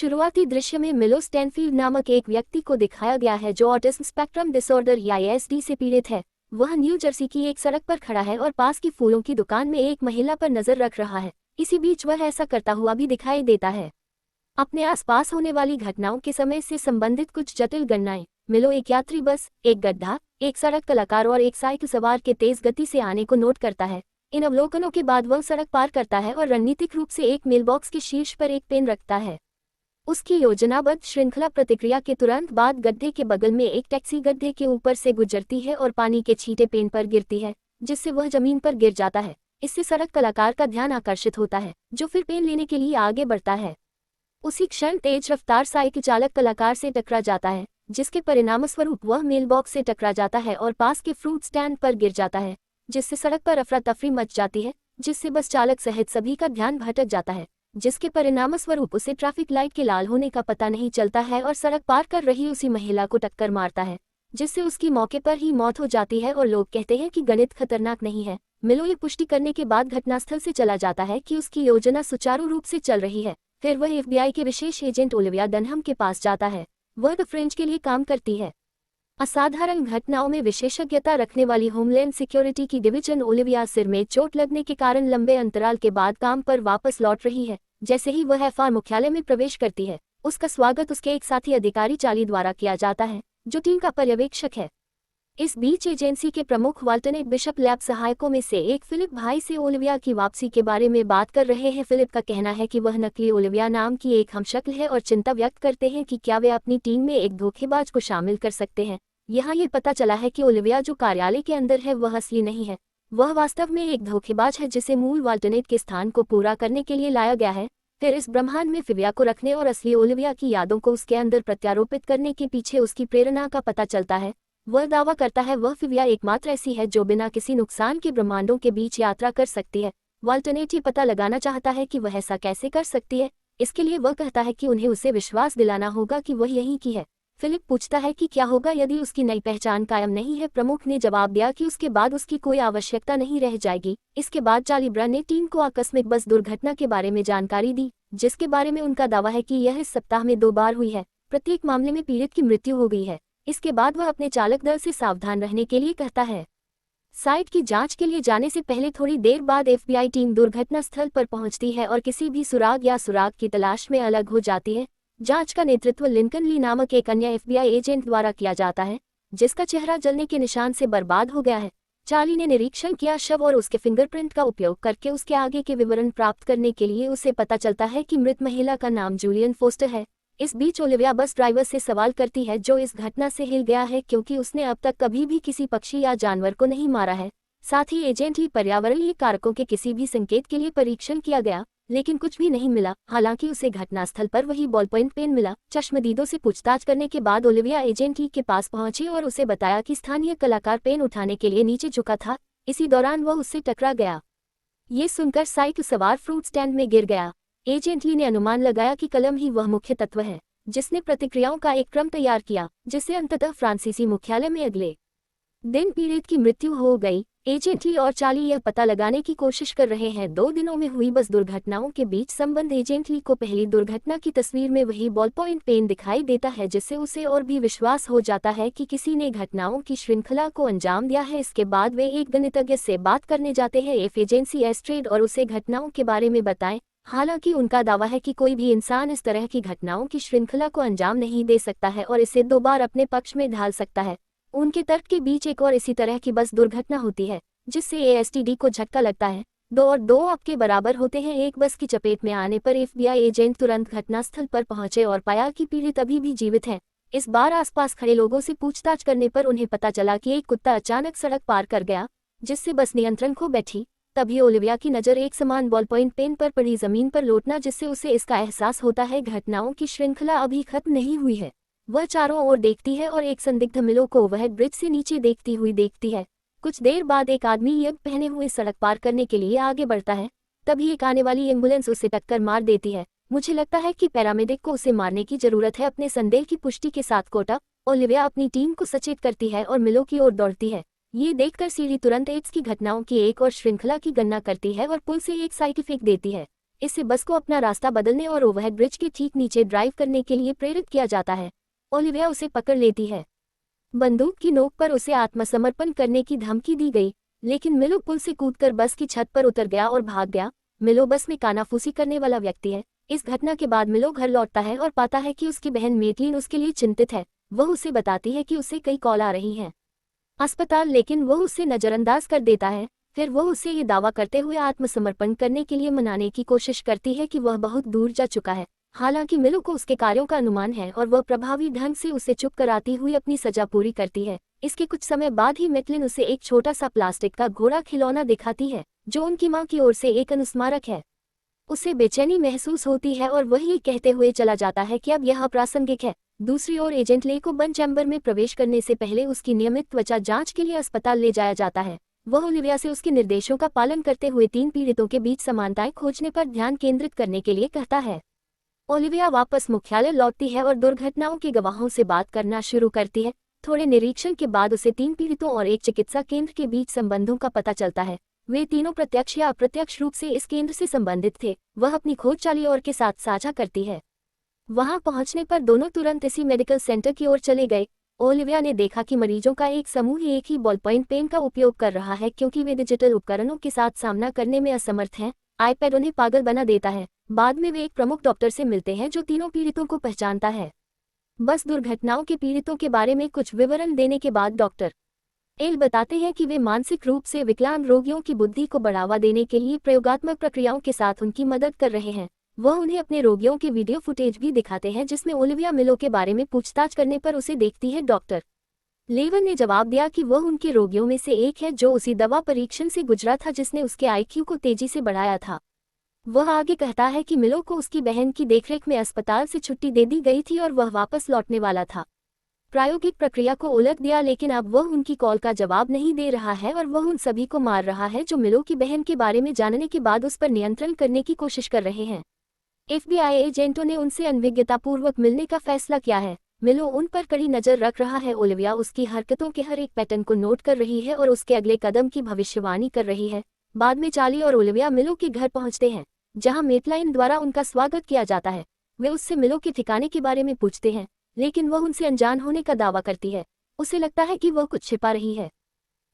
शुरुआती दृश्य में मिलो स्टैनफील्ड नामक एक व्यक्ति को दिखाया गया है जो ऑटिज्म स्पेक्ट्रम डिसऑर्डर या ASD से पीड़ित है। वह न्यू जर्सी की एक सड़क पर खड़ा है और पास की फूलों की दुकान में एक महिला पर नजर रख रहा है। इसी बीच वह ऐसा करता हुआ भी दिखाई देता है। अपने आसपास होने वाली घटनाओं के समय से संबंधित कुछ जटिल गणनाएं। मिलो एक यात्री बस, एक गड्ढा, एक सड़क कलाकार और एक साइकिल सवार के तेज गति से आने को नोट करता है। इन अवलोकनों के बाद वह सड़क पार करता है और रणनीतिक रूप से एक मेलबॉक्स के शीर्ष पर एक पेन रखता है। उसकी योजनाबद्ध श्रृंखला प्रतिक्रिया के तुरंत बाद गड्ढे के बगल में एक टैक्सी गड्ढे के ऊपर से गुजरती है और पानी के छींटे पेन पर गिरती है, जिससे वह जमीन पर गिर जाता है। इससे सड़क कलाकार का ध्यान आकर्षित होता है, जो फिर पेन लेने के लिए आगे बढ़ता है। उसी क्षण तेज रफ्तार साइकिल चालक कलाकार से टकरा जाता है, जिसके परिणामस्वरूप वह मेलबॉक्स से टकरा जाता है और पास के फ्रूट स्टैंड पर गिर जाता है, जिससे सड़क पर अफरा तफरी मच जाती है, जिससे बस चालक सहित सभी का ध्यान भटक जाता है, जिसके परिणामस्वरूप उसे ट्रैफिक लाइट के लाल होने का पता नहीं चलता है और सड़क पार कर रही उसी महिला को टक्कर मारता है, जिससे उसकी मौके पर ही मौत हो जाती है। और लोग कहते हैं कि गणित खतरनाक नहीं है। मिलो ये पुष्टि करने के बाद घटनास्थल से चला जाता है कि उसकी योजना सुचारू रूप से चल रही है। फिर वह FBI के विशेष एजेंट ओलिविया डनहम के पास जाता है। वह द फ्रेंच के लिए काम करती है। असाधारण घटनाओं में विशेषज्ञता रखने वाली होमलैंड सिक्योरिटी की डिवीजन ओलिविया सिर में चोट लगने के कारण लंबे अंतराल के बाद काम पर वापस लौट रही है। जैसे ही वह FR मुख्यालय में प्रवेश करती है, उसका स्वागत उसके एक साथी अधिकारी चार्ली द्वारा किया जाता है, जो टीम का पर्यवेक्षक है। इस बीच एजेंसी के प्रमुख वाल्टनेट बिशप लैब सहायकों में से एक फिलिप भाई से ओलिविया की वापसी के बारे में बात कर रहे हैं। फिलिप का कहना है कि वह नकली ओलिविया नाम की एक हमशक्ल है और चिंता व्यक्त करते हैं कि क्या वे अपनी टीम में एक धोखेबाज को शामिल कर सकते हैं। यहाँ ये पता चला है कि ओलिविया जो कार्यालय के अंदर है वह असली नहीं है, वह वास्तव में एक धोखेबाज है जिसे मूल वाल्टनेट के स्थान को पूरा करने के लिए लाया गया है। फिर इस ब्रह्मांड में फिविया को रखने और असली ओलिविया की यादों को उसके अंदर प्रत्यारोपित करने के पीछे उसकी प्रेरणा का पता चलता है। वह दावा करता है वह फिविया एकमात्र ऐसी है जो बिना किसी नुकसान के ब्रह्मांडों के बीच यात्रा कर सकती है। वाल्टनेट ये पता लगाना चाहता है कि वह ऐसा कैसे कर सकती है। इसके लिए वह कहता है कि उन्हें उसे विश्वास दिलाना होगा कि वह यहीं की है। फिलिप पूछता है कि क्या होगा यदि उसकी नई पहचान कायम नहीं है। प्रमुख ने जवाब दिया कि उसके बाद उसकी कोई आवश्यकता नहीं रह जाएगी। इसके बाद चार्ली ब्रान ने टीम को आकस्मिक बस दुर्घटना के बारे में जानकारी दी, जिसके बारे में उनका दावा है कि यह इस सप्ताह में 2 बार हुई है। प्रत्येक मामले में पीड़ित की मृत्यु हो गई है। इसके बाद वह अपने चालक दल से सावधान रहने के लिए कहता है। साइट की जांच के लिए जाने से पहले थोड़ी देर बाद FBI टीम दुर्घटना स्थल पर पहुंचती है और किसी भी सुराग या सुराग की तलाश में अलग हो जाती है। जांच का नेतृत्व लिंकन ली नामक एक अन्य FBI एजेंट द्वारा किया जाता है, जिसका चेहरा जलने के निशान से बर्बाद हो गया है। चार्ली ने निरीक्षण किया शव और उसके फिंगरप्रिंट का उपयोग करके उसके आगे के विवरण प्राप्त करने के लिए उसे पता चलता है कि मृत महिला का नाम जूलियन फोस्टर है। इस बीच ओलिविया बस ड्राइवर से सवाल करती है जो इस घटना से हिल गया है क्योंकि उसने अब तक कभी भी किसी पक्षी या जानवर को नहीं मारा है। साथ ही एजेंट ही पर्यावरणीय कारकों के किसी भी संकेत के लिए परीक्षण किया गया, लेकिन कुछ भी नहीं मिला। हालांकि उसे घटनास्थल पर वही बॉल पॉइंट पेन मिला। चश्मदीदों से पूछताछ करने के बाद ओलिविया एजेंट ही के पास पहुंची और उसे बताया कि स्थानीय कलाकार पेन उठाने के लिए नीचे झुका था। इसी दौरान वह उससे टकरा गया। ये सुनकर साइकिल सवार फ्रूट स्टैंड में गिर गया। एजेंट ही ने अनुमान लगाया कि कलम ही वह मुख्य तत्व है जिसने प्रतिक्रियाओं का एक क्रम तैयार किया, जिससे अंततः फ्रांसीसी मुख्यालय में अगले दिन पीड़ित की मृत्यु हो गई। एजेंट ही और चार्ली यह पता लगाने की कोशिश कर रहे हैं 2 दिनों में हुई बस दुर्घटनाओं के बीच संबंध। एजेंट ही को पहली दुर्घटना की तस्वीर में वही बॉल पॉइंट पेन दिखाई देता है, जिससे उसे और भी विश्वास हो जाता है कि किसी ने घटनाओं की श्रृंखला को अंजाम दिया है। इसके बाद वे एक गणितज्ञ से बात करने जाते हैं एजेंसी एस्ट्रेड और उसे घटनाओं के बारे में बताएं। हालांकि उनका दावा है कि कोई भी इंसान इस तरह की घटनाओं की श्रृंखला को अंजाम नहीं दे सकता है और इसे 2 बार अपने पक्ष में ढाल सकता है। उनके तर्क के बीच एक और इसी तरह की बस दुर्घटना होती है, जिससे ASTD को झटका लगता है। 2 और 2 अब के बराबर होते हैं। एक बस की चपेट में आने पर FBI एजेंट तुरंत घटनास्थल पर पहुंचे और पाया कि पीड़ित अभी भी जीवित है। इस बार आसपास खड़े लोगों से पूछताछ करने पर उन्हें पता चला कि एक कुत्ता अचानक सड़क पार कर गया, जिससे बस नियंत्रण खो बैठी। तभी ओलिविया की नज़र एक समान बॉल पॉइंट पेन पर पड़ी जमीन पर लौटना, जिससे उसे इसका एहसास होता है घटनाओं की श्रृंखला अभी खत्म नहीं हुई है। वह चारों ओर देखती है और एक संदिग्ध मिलो को वह ब्रिज से नीचे देखती हुई देखती है। कुछ देर बाद एक आदमी यज्ञ पहने हुए सड़क पार करने के लिए आगे बढ़ता है। तभी एक आने वाली एम्बुलेंस उसे टक्कर मार देती है। मुझे लगता है कि पैरामेडिक को उसे मारने की जरूरत है। अपने संदेह की पुष्टि के साथ कोटा ओलिविया अपनी टीम को सचेत करती है और मिलो की ओर दौड़ती है। ये देखकर सीढ़ी तुरंत एड्स की घटनाओं की एक और श्रृंखला की गणना करती है और पुल से एक साइकिल फेंक देती है। इससे बस को अपना रास्ता बदलने और ओवरहेड ब्रिज के ठीक नीचे ड्राइव करने के लिए प्रेरित किया जाता है। ओलिविया उसे पकड़ लेती है। बंदूक की नोक पर उसे आत्मसमर्पण करने की धमकी दी गई, लेकिन मिलो पुल से कूदकर बस की छत पर उतर गया और भाग गया। मिलो बस में कानाफूसी करने वाला व्यक्ति है। इस घटना के बाद मिलो घर लौटता है और पाता है कि उसकी बहन मेटलिन उसके लिए चिंतित है। वह उसे बताती है कि उसे कई कॉल आ रही हैं अस्पताल, लेकिन वह उसे नजरअंदाज कर देता है। फिर वह उसे ये दावा करते हुए आत्मसमर्पण करने के लिए मनाने की कोशिश करती है कि वह बहुत दूर जा चुका है। हालांकि मिलो को उसके कार्यों का अनुमान है और वह प्रभावी ढंग से उसे चुप कराती हुई अपनी सजा पूरी करती है। इसके कुछ समय बाद ही मेटलिन उसे एक छोटा सा प्लास्टिक का घोड़ा खिलौना दिखाती है, जो उनकी मां की ओर से एक अनुस्मारक है। उसे बेचैनी महसूस होती है और वह ये कहते हुए चला जाता है कि अब यह अप्रासंगिक है। दूसरी ओर एजेंट ले को बंद चैम्बर में प्रवेश करने से पहले उसकी नियमित त्वचा जांच के लिए अस्पताल ले जाया जाता है। वह ओलिविया से उसके निर्देशों का पालन करते हुए 3 पीड़ितों के बीच समानताएं खोजने पर ध्यान केंद्रित करने के लिए कहता है। ओलिविया वापस मुख्यालय लौटती है और दुर्घटनाओं के गवाहों से बात करना शुरू करती है। थोड़े निरीक्षण के बाद उसे 3 पीड़ितों और एक चिकित्सा केंद्र के बीच संबंधों का पता चलता है। वे तीनों प्रत्यक्ष या अप्रत्यक्ष रूप से इस केंद्र से संबंधित थे। वह अपनी खोज चाली और के साथ साझा करती है। वहां पहुंचने पर दोनों तुरंत इसी मेडिकल सेंटर की ओर चले गए। ओलिविया ने देखा कि मरीजों का एक समूह एक ही बॉल पॉइंट पेन का उपयोग कर रहा है, क्योंकि वे डिजिटल उपकरणों के साथ सामना करने में असमर्थ हैं। आईपैड उन्हें पागल बना देता है। बाद में वे एक प्रमुख डॉक्टर से मिलते हैं जो तीनों पीड़ितों को पहचानता है। बस दुर्घटनाओं के पीड़ितों के बारे में कुछ विवरण देने के बाद डॉक्टर एल बताते हैं कि वे मानसिक रूप से विकलांग रोगियों की बुद्धि को बढ़ावा देने के लिए प्रयोगात्मक प्रक्रियाओं के साथ उनकी मदद कर रहे हैं। वह उन्हें अपने रोगियों के वीडियो फुटेज भी दिखाते हैं, जिसमें ओलिविया मिलो के बारे में पूछताछ करने पर उसे देखती है। डॉक्टर लेवन ने जवाब दिया कि वह उनके रोगियों में से एक है जो उसी दवा परीक्षण से गुजरा था जिसने उसके आईक्यू को तेजी से बढ़ाया था। वह आगे कहता है कि मिलो को उसकी बहन की देखरेख में अस्पताल से छुट्टी दे दी गई थी और वह वापस लौटने वाला था। प्रायोगिक प्रक्रिया को उलट दिया, लेकिन अब वह उनकी कॉल का जवाब नहीं दे रहा है और वह उन सभी को मार रहा है जो मिलो की बहन के बारे में जानने के बाद उस पर नियंत्रण करने की कोशिश कर रहे हैं। FBI एजेंटों ने उनसे अनभिज्ञतापूर्वक मिलने का फैसला किया है। मिलो उन पर कड़ी नजर रख रहा है। ओलिविया उसकी हरकतों के हर एक पैटर्न को नोट कर रही है और उसके अगले कदम की भविष्यवाणी कर रही है। बाद में चार्ली और ओलिविया मिलो के घर पहुंचते हैं, जहां मेटलाइन द्वारा उनका स्वागत किया जाता है। वे उससे मिलो के ठिकाने के बारे में पूछते हैं, लेकिन वह उनसे अनजान होने का दावा करती है। उसे लगता है कि वह कुछ छिपा रही है।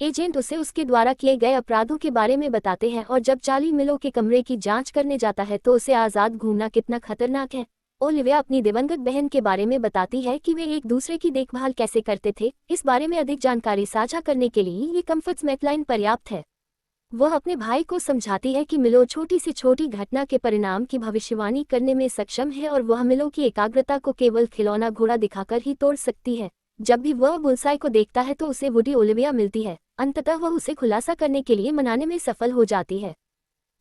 एजेंट उसे उसके द्वारा किए गए अपराधों के बारे में बताते हैं और जब चार्ली मिलो के कमरे की जांच करने जाता है तो उसे आज़ाद घूमना कितना खतरनाक है। ओलिविया अपनी दिवंगत बहन के बारे में बताती है कि वे एक दूसरे की देखभाल कैसे करते थे। इस बारे में अधिक जानकारी साझा करने के लिए ये कम्फर्ट्स मेटलाइन पर्याप्त है। वह अपने भाई को समझाती है कि मिलो छोटी से छोटी घटना के परिणाम की भविष्यवाणी करने में सक्षम है और वह मिलो की एकाग्रता को केवल खिलौना घोड़ा दिखाकर ही तोड़ सकती है। जब भी वह बुलसाई को देखता है तो उसे वुडी ओलिविया मिलती है। अंततः वह उसे खुलासा करने के लिए मनाने में सफल हो जाती है।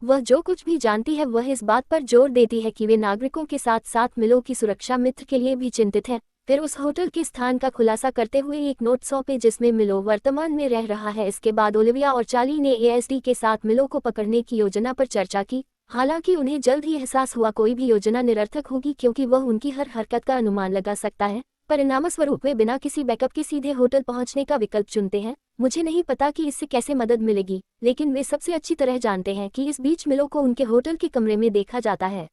वह जो कुछ भी जानती है वह इस बात पर जोर देती है कि वे नागरिकों के साथ साथ मिलो की सुरक्षा मित्र के लिए भी चिंतित है। फिर उस होटल के स्थान का खुलासा करते हुए एक नोट सौंपे जिसमें मिलो वर्तमान में रह रहा है। इसके बाद ओलिविया और चार्ली ने ASD के साथ मिलो को पकड़ने की योजना पर चर्चा की। हालांकि उन्हें जल्द ही एहसास हुआ कोई भी योजना निरर्थक होगी, क्योंकि वह उनकी हर हरकत का अनुमान लगा सकता है। परिणामस्वरूप वे बिना किसी बैकअप के सीधे होटल पहुंचने का विकल्प चुनते हैं। मुझे नहीं पता कि इससे कैसे मदद मिलेगी, लेकिन वे सबसे अच्छी तरह जानते हैं कि इस बीच मिलो को उनके होटल के कमरे में देखा जाता है।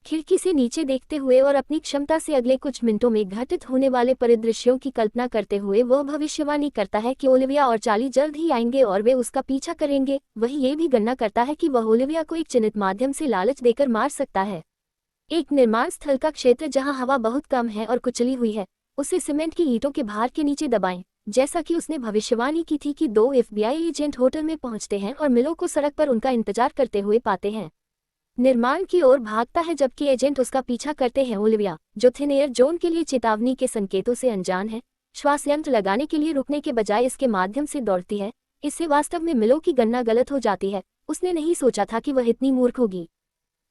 खिड़की से नीचे देखते हुए और अपनी क्षमता से अगले कुछ मिनटों में घटित होने वाले परिदृश्यों की कल्पना करते हुए वह भविष्यवाणी करता है कि ओलिविया और चार्ली जल्द ही आएंगे और वे उसका पीछा करेंगे। वही ये भी गणना करता है कि वह ओलिविया को एक चिन्हित माध्यम से लालच देकर मार सकता है। एक निर्माण स्थल का क्षेत्र जहां हवा बहुत कम है और कुचली हुई है, उसे सीमेंट की ईंटों के भार के नीचे दबाएं। जैसा कि उसने भविष्यवाणी की थी कि 2 FBI एजेंट होटल में पहुंचते हैं और मिलो को सड़क पर उनका इंतजार करते हुए पाते हैं। निर्माण की ओर भागता है जबकि एजेंट उसका पीछा करते हैं। ओलिविया, जो थिन एयर जोन के लिए चेतावनी के संकेतों से अनजान है, श्वास यंत्र लगाने के लिए रुकने के बजाय इसके माध्यम से दौड़ती है। इससे वास्तव में मिलो की गणना गलत हो जाती है। उसने नहीं सोचा था कि वह इतनी मूर्ख होगी।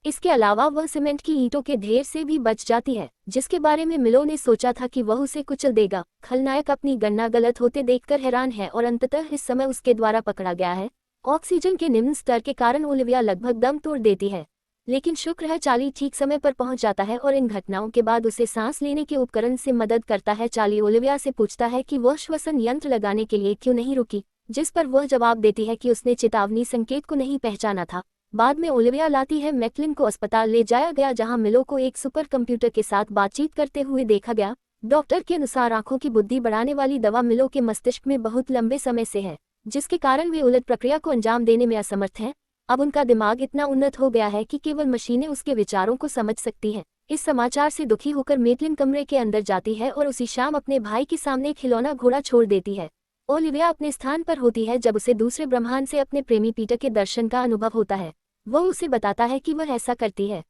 इसके अलावा वह सीमेंट की ईंटों के ढेर से भी बच जाती है, जिसके बारे में मिलो ने सोचा था कि वह उसे कुचल देगा। खलनायक अपनी गणना गलत होते देखकर हैरान है और अंततः इस समय उसके द्वारा पकड़ा गया है। ऑक्सीजन के निम्न स्तर के कारण ओलिविया लगभग दम तोड़ देती है, लेकिन शुक्र है चार्ली ठीक समय पर पहुंच जाता है और इन घटनाओं के बाद उसे सांस लेने के उपकरण से मदद करता है। चार्ली ओलिविया से पूछता है कि वह श्वसन यंत्र लगाने के लिए क्यों नहीं रुकी, जिस पर वह जवाब देती है कि उसने चेतावनी संकेत को नहीं पहचाना था। बाद में ओलिविया लाती है मैकलिन को अस्पताल ले जाया गया, जहां मिलो को एक सुपर कंप्यूटर के साथ बातचीत करते हुए देखा गया। डॉक्टर के अनुसार आंखों की बुद्धि बढ़ाने वाली दवा मिलो के मस्तिष्क में बहुत लंबे समय से है, जिसके कारण वे उलट प्रक्रिया को अंजाम देने में असमर्थ हैं। अब उनका दिमाग इतना उन्नत हो गया है कि केवल मशीनें उसके विचारों को समझ सकती हैं। इस समाचार से दुखी होकर मैकलिन कमरे के अंदर जाती है और उसी शाम अपने भाई के सामने खिलौना घोड़ा छोड़ देती है। ओलिविया अपने स्थान पर होती है जब उसे दूसरे ब्रह्मांड से अपने प्रेमी पीटर के दर्शन का अनुभव होता है। वह उसे बताता है कि वह ऐसा करती है,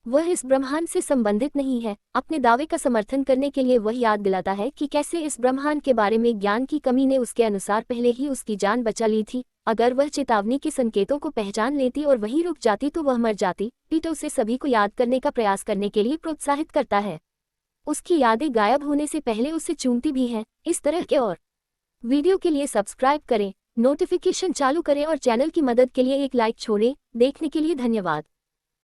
वह इस ब्रह्मांड से संबंधित नहीं है। अपने दावे का समर्थन करने के लिए वह याद दिलाता है कि कैसे इस ब्रह्मांड के बारे में ज्ञान की कमी ने उसके अनुसार पहले ही उसकी जान बचा ली थी। अगर वह चेतावनी के संकेतों को पहचान लेती और वहीं रुक जाती तो वह मर जाती। पीटर उसे सभी को याद करने का प्रयास करने के लिए प्रोत्साहित करता है। उसकी यादें गायब होने से पहले उसे चूमती भी हैं। इस तरह के और वीडियो के लिए सब्सक्राइब करें, नोटिफिकेशन चालू करें और चैनल की मदद के लिए एक लाइक छोड़ें। देखने के लिए धन्यवाद।